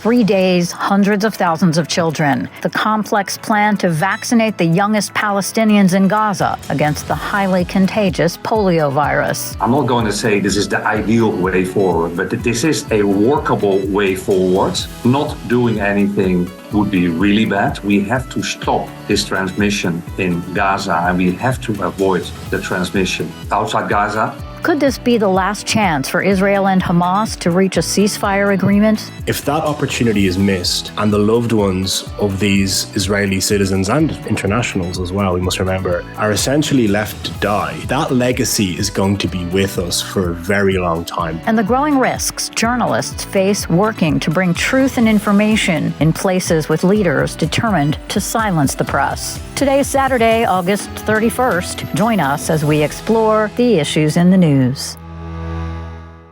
3 days, hundreds of thousands of children. The complex plan to vaccinate the youngest Palestinians in Gaza against the highly contagious polio virus. I'm not going to say this is the ideal way forward, but this is a workable way forward. Not doing anything would be really bad. We have to stop this transmission in Gaza, and we have to avoid the transmission outside Gaza. Could this be the last chance for Israel and Hamas to reach a ceasefire agreement? If that opportunity is missed and the loved ones of these Israeli citizens and internationals as well, we must remember, are essentially left to die, that legacy is going to be with us for a very long time. And the growing risks journalists face working to bring truth and information in places with leaders determined to silence the press. Today is Saturday, August 31st. Join us as we explore the issues in the news.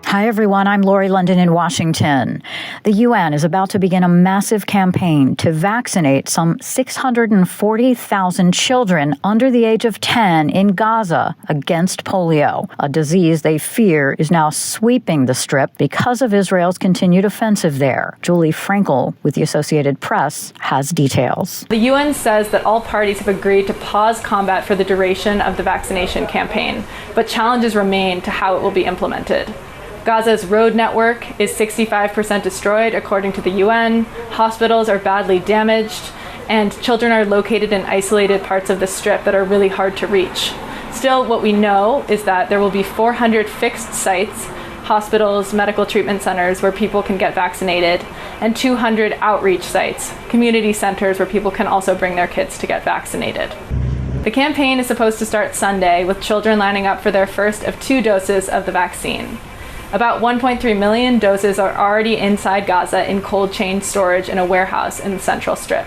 Hi, everyone. I'm Lyndon in Washington. The UN is about to begin a massive campaign to vaccinate some 640,000 children under the age of 10 in Gaza against polio, a disease they fear is now sweeping the Strip because of Israel's continued offensive there. Julie Frankel with the Associated Press has details. The UN says that all parties have agreed to pause combat for the duration of the vaccination campaign, but challenges remain to how it will be implemented. Gaza's road network is 65% destroyed, according to the UN. Hospitals are badly damaged, and children are located in isolated parts of the Strip that are really hard to reach. Still, what we know is that there will be 400 fixed sites, hospitals, medical treatment centers where people can get vaccinated, and 200 outreach sites, community centers where people can also bring their kids to get vaccinated. The campaign is supposed to start Sunday, with children lining up for their first of 2 doses of the vaccine. About 1.3 million doses are already inside Gaza in cold chain storage in a warehouse in the Central Strip.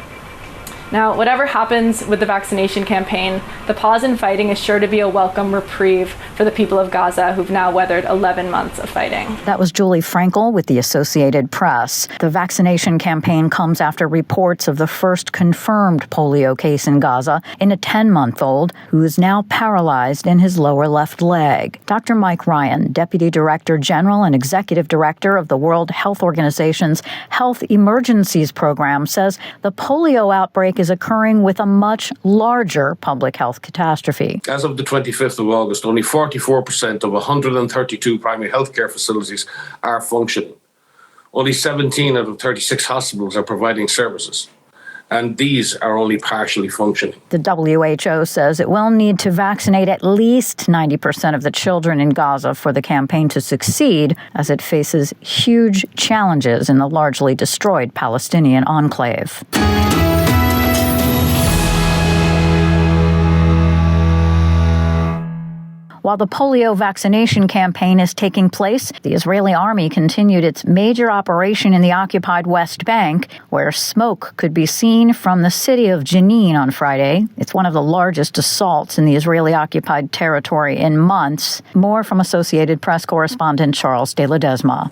Now, whatever happens with the vaccination campaign, the pause in fighting is sure to be a welcome reprieve for the people of Gaza who've now weathered 11 months of fighting. That was Julie Frankel with the Associated Press. The vaccination campaign comes after reports of the first confirmed polio case in Gaza in a 10-month-old who is now paralyzed in his lower left leg. Dr. Mike Ryan, Deputy Director General and Executive Director of the World Health Organization's Health Emergencies Program, says the polio outbreak is occurring with a much larger public health catastrophe. As of the 25th of August, only 44% of 132 primary healthcare facilities are functioning. Only 17 out of 36 hospitals are providing services, and these are only partially functioning. The WHO says it will need to vaccinate at least 90% of the children in Gaza for the campaign to succeed, as it faces huge challenges in the largely destroyed Palestinian enclave. While the polio vaccination campaign is taking place, the Israeli army continued its major operation in the occupied West Bank, where smoke could be seen from the city of Jenin on Friday. It's one of the largest assaults in the Israeli-occupied territory in months. More from Associated Press correspondent Charles de Ledesma.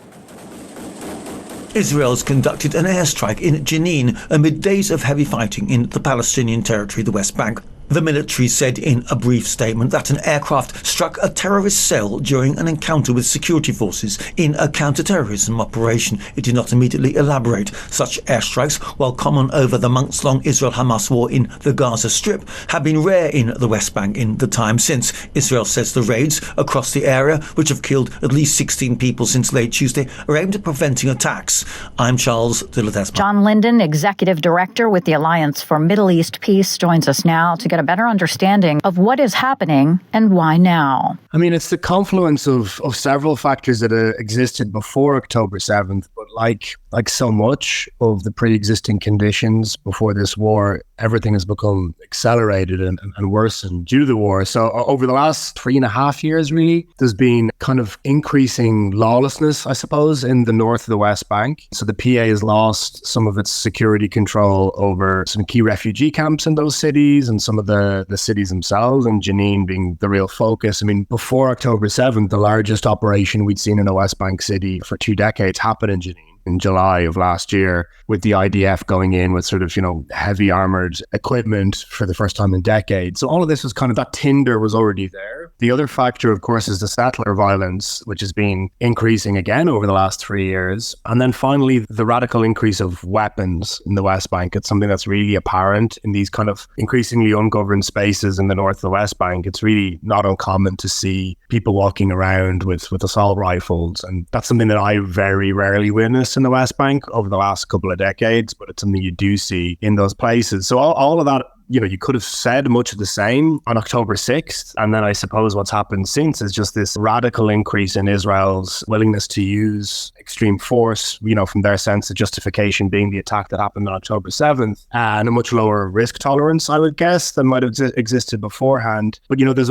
Israel's conducted an airstrike in Jenin amid days of heavy fighting in the Palestinian territory, the West Bank. The military said in a brief statement that an aircraft struck a terrorist cell during an encounter with security forces in a counter-terrorism operation. It did not immediately elaborate. Such airstrikes, while common over the months-long Israel-Hamas war in the Gaza Strip, have been rare in the West Bank in the time since. Israel says the raids across the area, which have killed at least 16 people since late Tuesday, are aimed at preventing attacks. I'm Charles de Ledesma. John Lyndon, Executive Director with the Alliance for Middle East Peace, joins us now to get a better understanding of what is happening and why now. I mean, it's the confluence of several factors that existed before October 7th, but like so much of the pre-existing conditions before this war, everything has become accelerated and worsened due to the war. So over the last 3.5 years, really, there's been kind of increasing lawlessness, I suppose, in the north of the West Bank. So the PA has lost some of its security control over some key refugee camps in those cities and some of the cities themselves, and Jenin being the real focus. I mean, before October 7th, the largest operation we'd seen in a West Bank city for 2 decades happened in Jenin. in July of last year, with the IDF going in with sort of, heavy armored equipment for the first time in decades. So all of this was kind of, that tinder was already there. The other factor, of course, is the settler violence, which has been increasing again over the last 3 years. And then finally, the radical increase of weapons in the West Bank. It's something that's really apparent in these kind of increasingly ungoverned spaces in the north of the West Bank. It's really not uncommon to see people walking around with assault rifles. And that's something that I very rarely witnessed in the West Bank over the last couple of decades, but it's something you do see in those places. So all of that, you could have said much of the same on October 6th. And then I suppose what's happened since is just this radical increase in Israel's willingness to use extreme force, from their sense of justification being the attack that happened on October 7th, and a much lower risk tolerance, I would guess, than might have existed beforehand. But, there's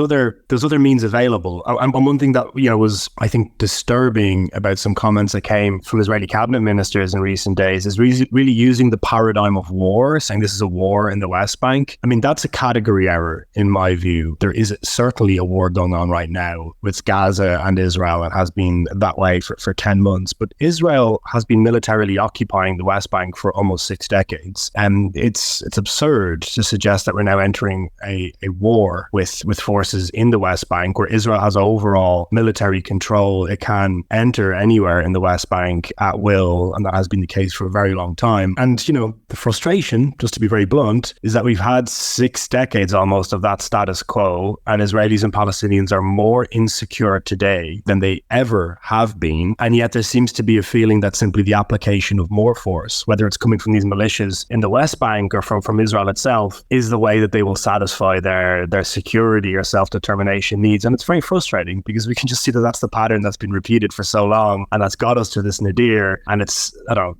other means available. And one thing that, was, I think, disturbing about some comments that came from Israeli cabinet ministers in recent days is really using the paradigm of war, saying this is a war in the West Bank. I mean, that's a category error in my view. There is certainly a war going on right now with Gaza and Israel, and has been that way for 10 months. But Israel has been militarily occupying the West Bank for almost 6 decades. And it's absurd to suggest that we're now entering a war with forces in the West Bank where Israel has overall military control. It can enter anywhere in the West Bank at will, and that has been the case for a very long time. And, the frustration, just to be very blunt, is that we've had 6 decades almost of that status quo, and Israelis and Palestinians are more insecure today than they ever have been. And yet there seems to be a feeling that simply the application of more force, whether it's coming from these militias in the West Bank or from Israel itself, is the way that they will satisfy their security or self-determination needs. And it's very frustrating because we can just see that that's the pattern that's been repeated for so long, and that's got us to this nadir. And it's,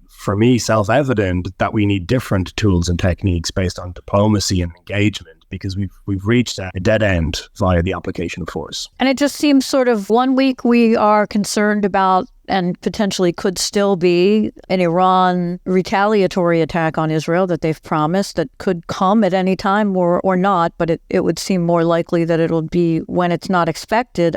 for me, self-evident that we need different tools and techniques based on diplomacy and engagement, because we've reached a dead end via the application of force. And it just seems sort of, one week we are concerned about, and potentially could still be, an Iran retaliatory attack on Israel that they've promised that could come at any time or not, but it would seem more likely that it'll be when it's not expected.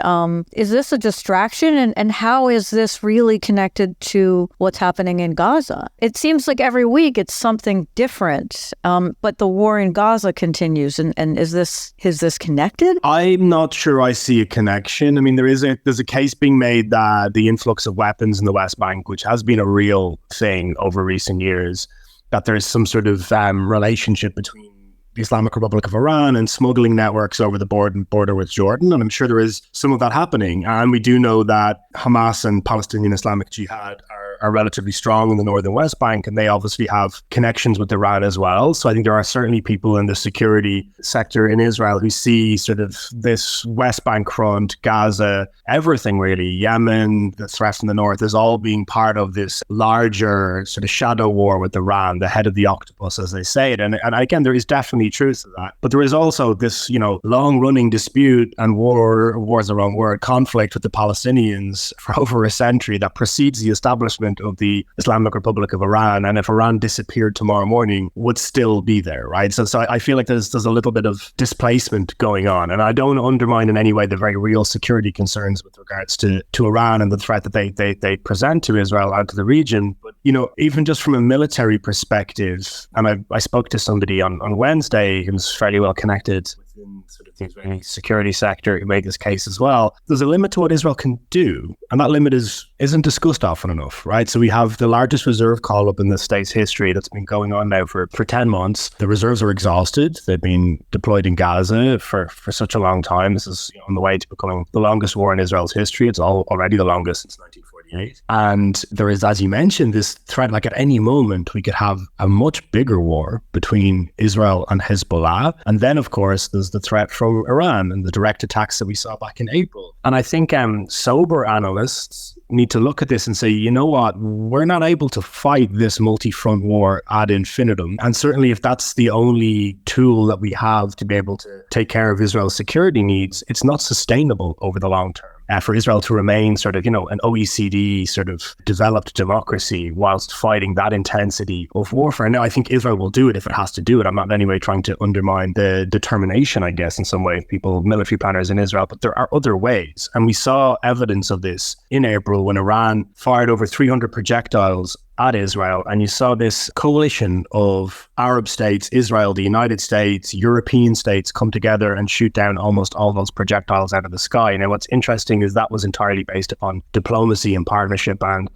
Is this a distraction? And how is this really connected to what's happening in Gaza? It seems like every week it's something different, but the war in Gaza continues. And is this connected? I'm not sure I see a connection. I mean, there's a case being made that the influx of weapons in the West Bank, which has been a real thing over recent years, that there's some sort of relationship between the Islamic Republic of Iran and smuggling networks over the border with Jordan. And I'm sure there is some of that happening. And we do know that Hamas and Palestinian Islamic Jihad are relatively strong in the northern West Bank, and they obviously have connections with Iran as well. So I think there are certainly people in the security sector in Israel who see sort of this West Bank front, Gaza, everything really, Yemen, the threat from the north, is all being part of this larger sort of shadow war with Iran, the head of the octopus, as they say it. And again, there is definitely truth to that. But there is also this, long-running dispute and war's the wrong word, conflict with the Palestinians for over a century that precedes the establishment of the Islamic Republic of Iran. And if Iran disappeared tomorrow morning, would still be there, right? So I feel like there's a little bit of displacement going on. And I don't undermine in any way the very real security concerns with regards to Iran and the threat that they present to Israel and to the region. But, even just from a military perspective, and I spoke to somebody on Wednesday who's fairly well connected within sort of the Israeli security sector who made this case as well. There's a limit to what Israel can do, and that limit isn't discussed often enough, right? So we have the largest reserve call-up in the state's history that's been going on now for 10 months. The reserves are exhausted. They've been deployed in Gaza for such a long time. This is on the way to becoming the longest war in Israel's history. It's already the longest since 1948. And there is, as you mentioned, this threat, like at any moment, we could have a much bigger war between Israel and Hezbollah. And then, of course, there's the threat from Iran and the direct attacks that we saw back in April. And I think sober analysts need to look at this and say, you know what, we're not able to fight this multi-front war ad infinitum. And certainly if that's the only tool that we have to be able to take care of Israel's security needs, it's not sustainable over the long term. For Israel to remain sort of, an OECD sort of developed democracy whilst fighting that intensity of warfare. Now, I think Israel will do it if it has to do it. I'm not in any way trying to undermine the determination, I guess, in some way, of people, military planners in Israel, but there are other ways. And we saw evidence of this in April when Iran fired over 300 projectiles at Israel, and you saw this coalition of Arab states, Israel, the United States, European states come together and shoot down almost all those projectiles out of the sky. Now, what's interesting is that was entirely based upon diplomacy and partnership and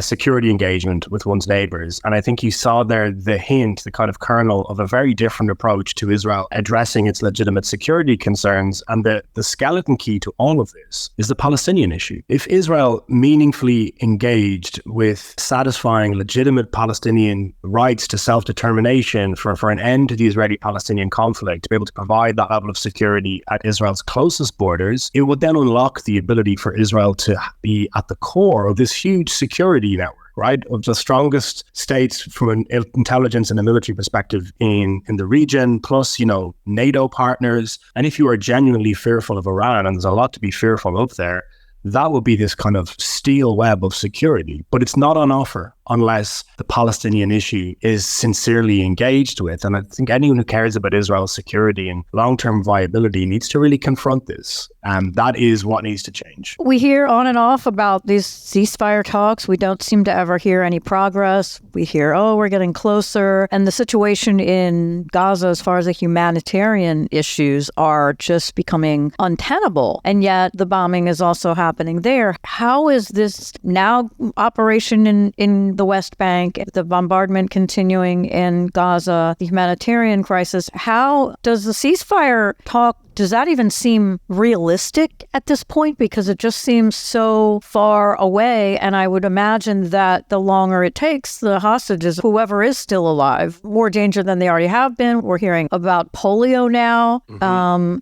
security engagement with one's neighbors. And I think you saw there the hint, the kind of kernel of a very different approach to Israel addressing its legitimate security concerns. And the skeleton key to all of this is the Palestinian issue. If Israel meaningfully engaged with satisfying legitimate Palestinian rights to self-determination for an end to the Israeli-Palestinian conflict, to be able to provide that level of security at Israel's closest borders, it would then unlock the ability for Israel to be at the core of this huge security network, right, of the strongest states from an intelligence and a military perspective in the region, plus, NATO partners. And if you are genuinely fearful of Iran, and there's a lot to be fearful of there, that would be this kind of steel web of security. But it's not on offer unless the Palestinian issue is sincerely engaged with. And I think anyone who cares about Israel's security and long-term viability needs to really confront this. That is what needs to change. We hear on and off about these ceasefire talks. We don't seem to ever hear any progress. We hear, we're getting closer. And the situation in Gaza, as far as the humanitarian issues, are just becoming untenable. And yet the bombing is also happening there. How is this now operation in the West Bank, the bombardment continuing in Gaza, the humanitarian crisis? How does the ceasefire talk, does that even seem realistic at this point? Because it just seems so far away. And I would imagine that the longer it takes, the hostages, whoever is still alive, more danger than they already have been. We're hearing about polio now.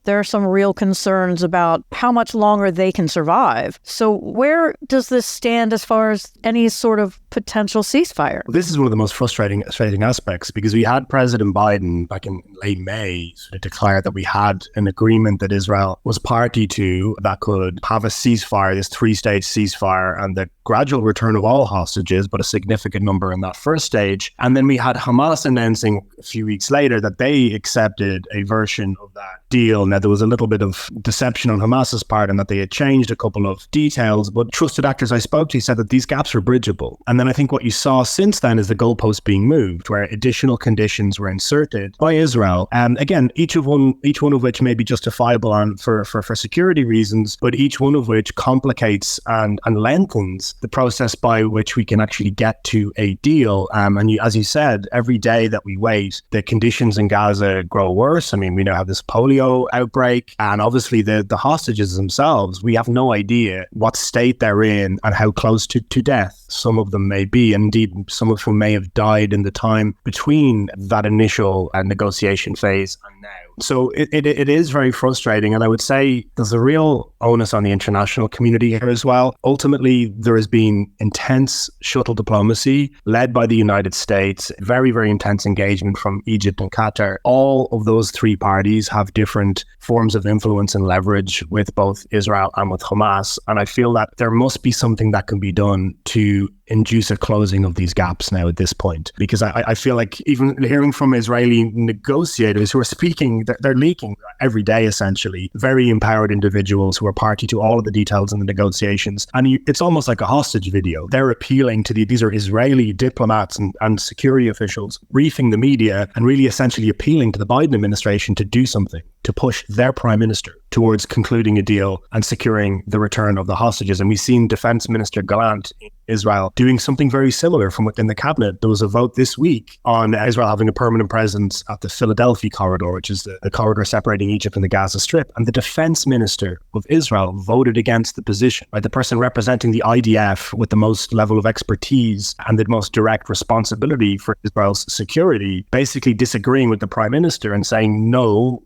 There are some real concerns about how much longer they can survive. So where does this stand as far as any sort of potential ceasefire? This is one of the most frustrating aspects, because we had President Biden back in late May sort of declare that we had an agreement that Israel was party to that could have a ceasefire, this 3-stage ceasefire, and the gradual return of all hostages, but a significant number in that first stage. And then we had Hamas announcing a few weeks later that they accepted a version of that deal. Now, there was a little bit of deception on Hamas's part and that they had changed a couple of details, but trusted actors I spoke to said that these gaps were bridgeable. And then I think what you saw since then is the goalpost being moved, where additional conditions were inserted by Israel. And again, each one of which may be justifiable for security reasons, but each one of which complicates and lengthens the process by which we can actually get to a deal. As you said, every day that we wait, the conditions in Gaza grow worse. I mean, we now have this polio outbreak, and obviously the hostages themselves, we have no idea what state they're in and how close to death some of them may be. Indeed, some of whom may have died in the time between that initial negotiation phase and now. So it is very frustrating. And I would say there's a real onus on the international community here as well. Ultimately, there has been intense shuttle diplomacy led by the United States, very, very intense engagement from Egypt and Qatar. All of those three parties have different forms of influence and leverage with both Israel and with Hamas. And I feel that there must be something that can be done to induce a closing of these gaps now at this point. Because I feel like even hearing from Israeli negotiators who are speaking, they're leaking every day, essentially, very empowered individuals who are party to all of the details in the negotiations. And it's almost like a hostage video. They're appealing to these are Israeli diplomats and security officials briefing the media and really essentially appealing to the Biden administration to do something, to push their prime minister towards concluding a deal and securing the return of the hostages. And we've seen Defense Minister Gallant in Israel doing something very similar from within the cabinet. There was a vote this week on Israel having a permanent presence at the Philadelphia corridor, which is the corridor separating Egypt and the Gaza Strip. And the defense minister of Israel voted against the position, right? The person representing the IDF with the most level of expertise and the most direct responsibility for Israel's security, basically disagreeing with the prime minister and saying, no,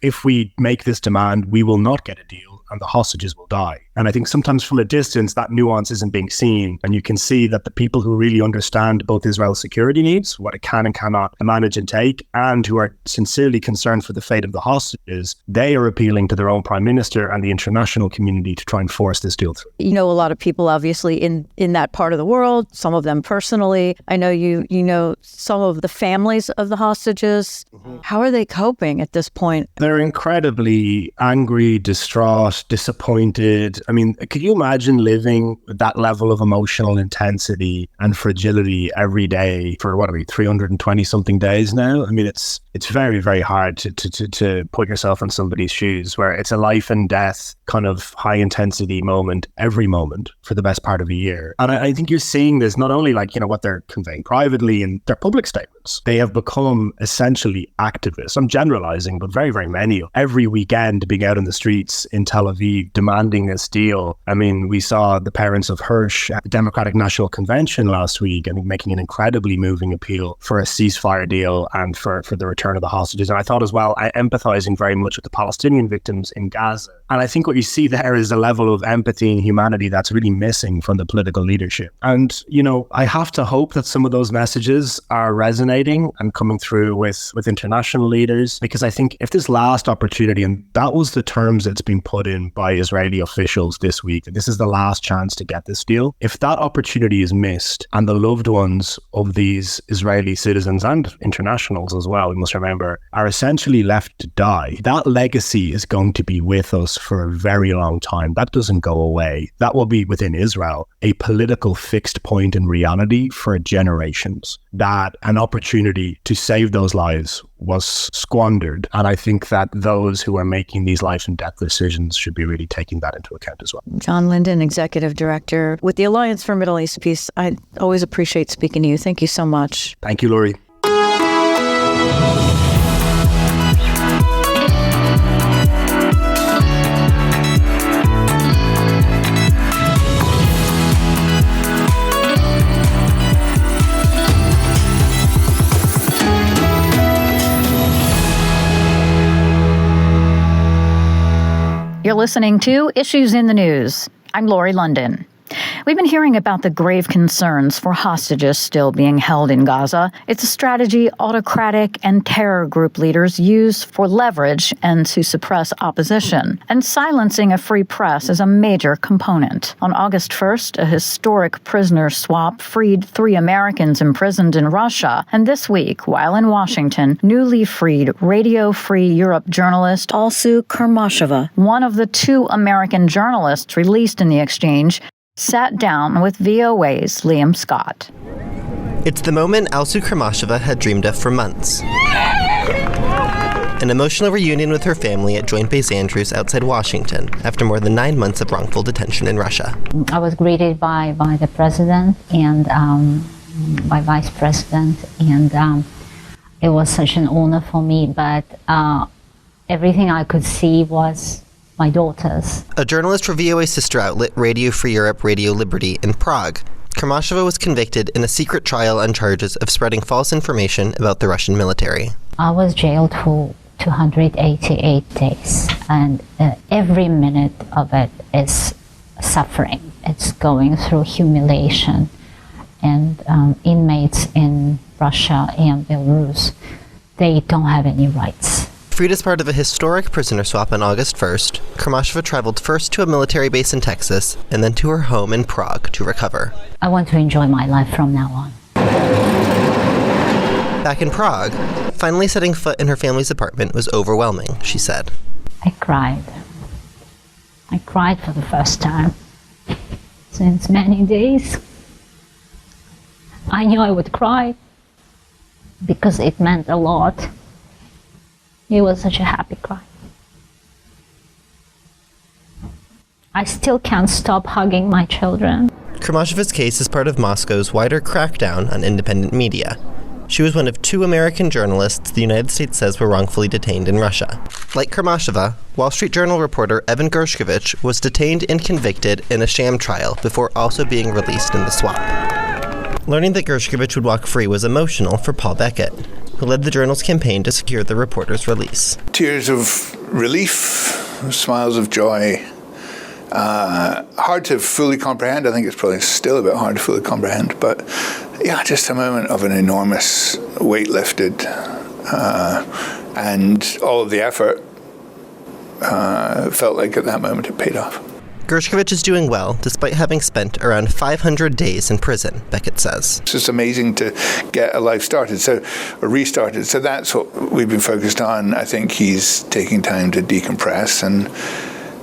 if we make this demand, we will not get a deal and the hostages will die. And I think sometimes from a distance, that nuance isn't being seen. And you can see that the people who really understand both Israel's security needs, what it can and cannot manage and take, and who are sincerely concerned for the fate of the hostages, they are appealing to their own prime minister and the international community to try and force this deal through. You know a lot of people, obviously, in that part of the world, some of them personally. I know you know some of the families of the hostages. Mm-hmm. How are they coping at this point? They're incredibly angry, distraught, disappointed. I mean, could you imagine living with that level of emotional intensity and fragility every day for, 320 something days now? I mean, it's very, very hard to put yourself in somebody's shoes where it's a life and death kind of high intensity moment every moment for the best part of a year. And I think you're seeing this not only what they're conveying privately in their public statements. They have become essentially activists. I'm generalizing, but very, very many. Every weekend being out in the streets in Tel Aviv demanding this deal. I mean, we saw the parents of Hirsch at the Democratic National Convention last week, making an incredibly moving appeal for a ceasefire deal and for the return of the hostages. And I thought as well, empathizing very much with the Palestinian victims in Gaza. And I think what you see there is a level of empathy and humanity that's really missing from the political leadership. And, I have to hope that some of those messages are resonating and coming through with international leaders, because I think if this last opportunity, and that was the terms that's been put in by Israeli officials this week, that this is the last chance to get this deal. If that opportunity is missed and the loved ones of these Israeli citizens and internationals as well, we must remember, are essentially left to die, that legacy is going to be with us for a very long time. That doesn't go away. That will be within Israel a political fixed point in reality for generations, that an opportunity to save those lives was squandered. And I think that those who are making these life and death decisions should be really taking that into account as well. John Lyndon, Executive Director with the Alliance for Middle East Peace. I always appreciate speaking to you. Thank you so much. Thank you, Laurie. You're listening to Issues in the News. I'm Laurie London. We've been hearing about the grave concerns for hostages still being held in Gaza. It's a strategy autocratic and terror group leaders use for leverage and to suppress opposition. And silencing a free press is a major component. On August 1st, a historic prisoner swap freed 3 Americans imprisoned in Russia. And this week, while in Washington, newly freed Radio Free Europe journalist Alsu Kurmasheva, one of the 2 American journalists released in the exchange, sat down with VOA's Liam Scott. It's the moment Alsu Kurmasheva had dreamed of for months. An emotional reunion with her family at Joint Base Andrews outside Washington after more than 9 months of wrongful detention in Russia. I was greeted by the president and by vice president, and it was such an honor for me, but everything I could see was my daughters. A journalist for VOA sister outlet Radio Free Europe, Radio Liberty in Prague, Kurmasheva was convicted in a secret trial on charges of spreading false information about the Russian military. I was jailed for 288 days, and every minute of it is suffering. It's going through humiliation, and inmates in Russia and Belarus, they don't have any rights. Freed as part of a historic prisoner swap on August 1st, Kurmasheva traveled first to a military base in Texas and then to her home in Prague to recover. I want to enjoy my life from now on. Back in Prague, finally setting foot in her family's apartment was overwhelming, she said. I cried. I cried for the first time since many days. I knew I would cry because it meant a lot. It was such a happy cry. I still can't stop hugging my children. Kurmasheva's case is part of Moscow's wider crackdown on independent media. She was one of 2 American journalists the United States says were wrongfully detained in Russia. Like Kurmasheva, Wall Street Journal reporter Evan Gershkovich was detained and convicted in a sham trial before also being released in the swap. Learning that Gershkovich would walk free was emotional for Paul Beckett, who led the Journal's campaign to secure the reporter's release. Tears of relief, smiles of joy. Hard to fully comprehend. I think it's probably still a bit hard to fully comprehend. But yeah, just a moment of an enormous weight lifted. And all of the effort felt like at that moment it paid off. Gershkovich is doing well, despite having spent around 500 days in prison, Beckett says. It's just amazing to get a life started, or restarted. So that's what we've been focused on. I think he's taking time to decompress and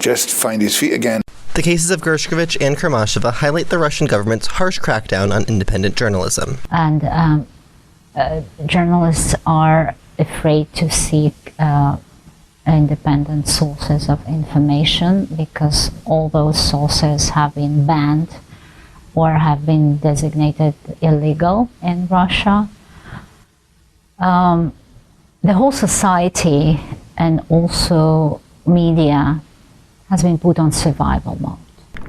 just find his feet again. The cases of Gershkovich and Kremasheva highlight the Russian government's harsh crackdown on independent journalism. And journalists are afraid to seek independent sources of information because all those sources have been banned or have been designated illegal in Russia. The whole society and also media has been put on survival mode.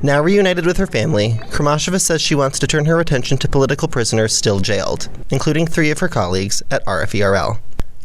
Now reunited with her family, Kremasheva says she wants to turn her attention to political prisoners still jailed, including 3 of her colleagues at RFERL.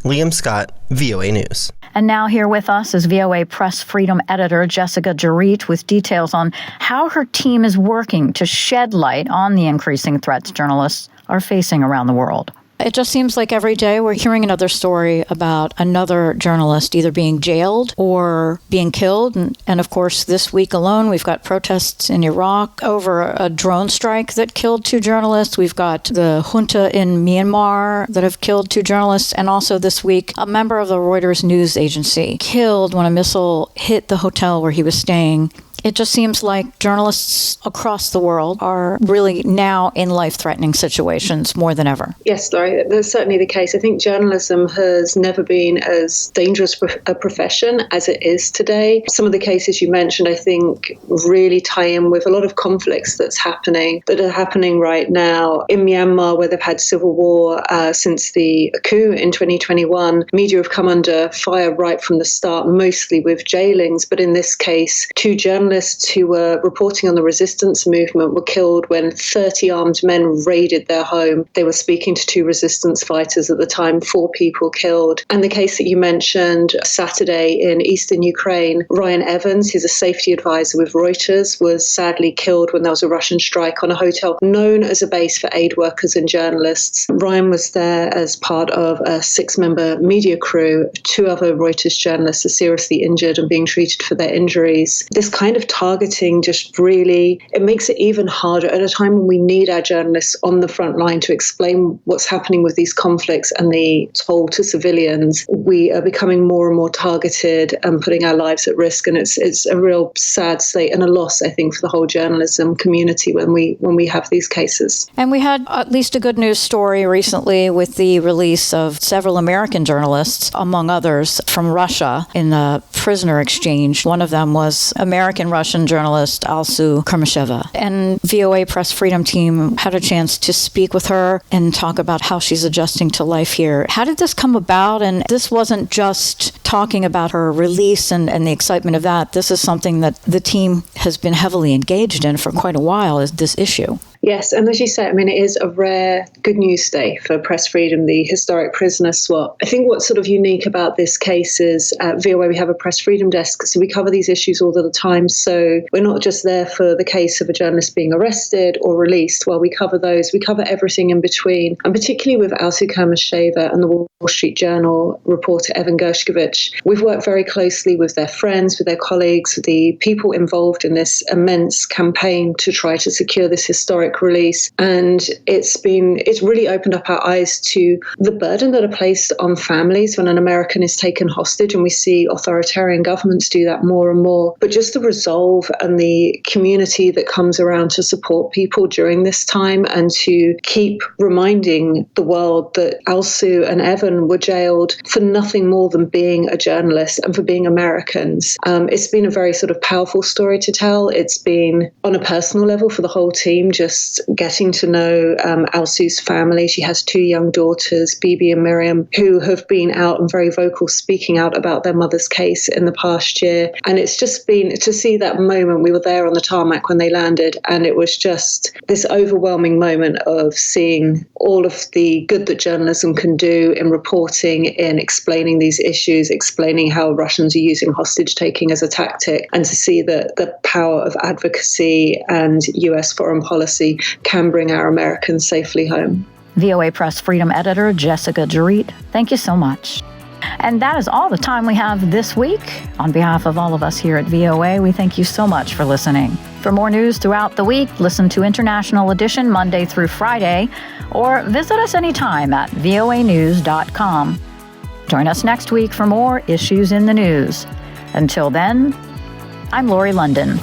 Liam Scott, VOA News. And now here with us is VOA Press Freedom Editor Jessica Jarrett with details on how her team is working to shed light on the increasing threats journalists are facing around the world. It just seems like every day we're hearing another story about another journalist either being jailed or being killed. And of course, this week alone, we've got protests in Iraq over a drone strike that killed 2 journalists. We've got the junta in Myanmar that have killed 2 journalists. And also this week, a member of the Reuters news agency killed when a missile hit the hotel where he was staying. It just seems like journalists across the world are really now in life-threatening situations more than ever. Yes, Laurie, that's certainly the case. I think journalism has never been as dangerous a profession as it is today. Some of the cases you mentioned, I think, really tie in with a lot of conflicts that are happening right now. In Myanmar, where they've had civil war since the coup in 2021, media have come under fire right from the start, mostly with jailings. But in this case, 2 journalists who were reporting on the resistance movement were killed when 30 armed men raided their home. They were speaking to 2 resistance fighters at the time, 4 people killed. And the case that you mentioned Saturday in eastern Ukraine, Ryan Evans, who's a safety advisor with Reuters, was sadly killed when there was a Russian strike on a hotel known as a base for aid workers and journalists. Ryan was there as part of a 6-member media crew. 2 other Reuters journalists are seriously injured and being treated for their injuries. This kind of targeting just really, it makes it even harder at a time when we need our journalists on the front line to explain what's happening with these conflicts and the toll to civilians. We are becoming more and more targeted and putting our lives at risk, and it's a real sad state and a loss, I think, for the whole journalism community when we have these cases. And we had at least a good news story recently with the release of several American journalists, among others, from Russia in a prisoner exchange. One of them was American-Russian journalist Alsu Kremasheva. And VOA Press Freedom team had a chance to speak with her and talk about how she's adjusting to life here. How did this come about? And this wasn't just talking about her release and the excitement of that. This is something that the team has been heavily engaged in for quite a while, is this issue. Yes, and as you say, I mean, it is a rare good news day for press freedom, the historic prisoner swap. I think what's sort of unique about this case is at VOA we have a press freedom desk, so we cover these issues all the time. So we're not just there for the case of a journalist being arrested or released. While we cover those, we cover everything in between, and particularly with Alsu Kremasheva and the Wall Street Journal reporter Evan Gershkovich. We've worked very closely with their friends, with their colleagues, the people involved in this immense campaign to try to secure this historic release, and it's really opened up our eyes to the burden that are placed on families when an American is taken hostage, and we see authoritarian governments do that more and more. But just the resolve and the community that comes around to support people during this time and to keep reminding the world that Alsu and Evan were jailed for nothing more than being a journalist and for being Americans. It's been a very sort of powerful story to tell. It's been on a personal level for the whole team, just getting to know Alsu's family. She has 2 young daughters, Bibi and Miriam, who have been out and very vocal, speaking out about their mother's case in the past year. And it's just been to see that moment. We were there on the tarmac when they landed, and it was just this overwhelming moment of seeing all of the good that journalism can do in reporting, in explaining these issues, explaining how Russians are using hostage taking as a tactic, and to see the power of advocacy and US foreign policy can bring our Americans safely home. VOA Press Freedom Editor Jessica Jarrett, thank you so much. And that is all the time we have this week. On behalf of all of us here at VOA, we thank you so much for listening. For more news throughout the week, listen to International Edition Monday through Friday, or visit us anytime at voanews.com. Join us next week for more Issues in the News. Until then, I'm Lori London.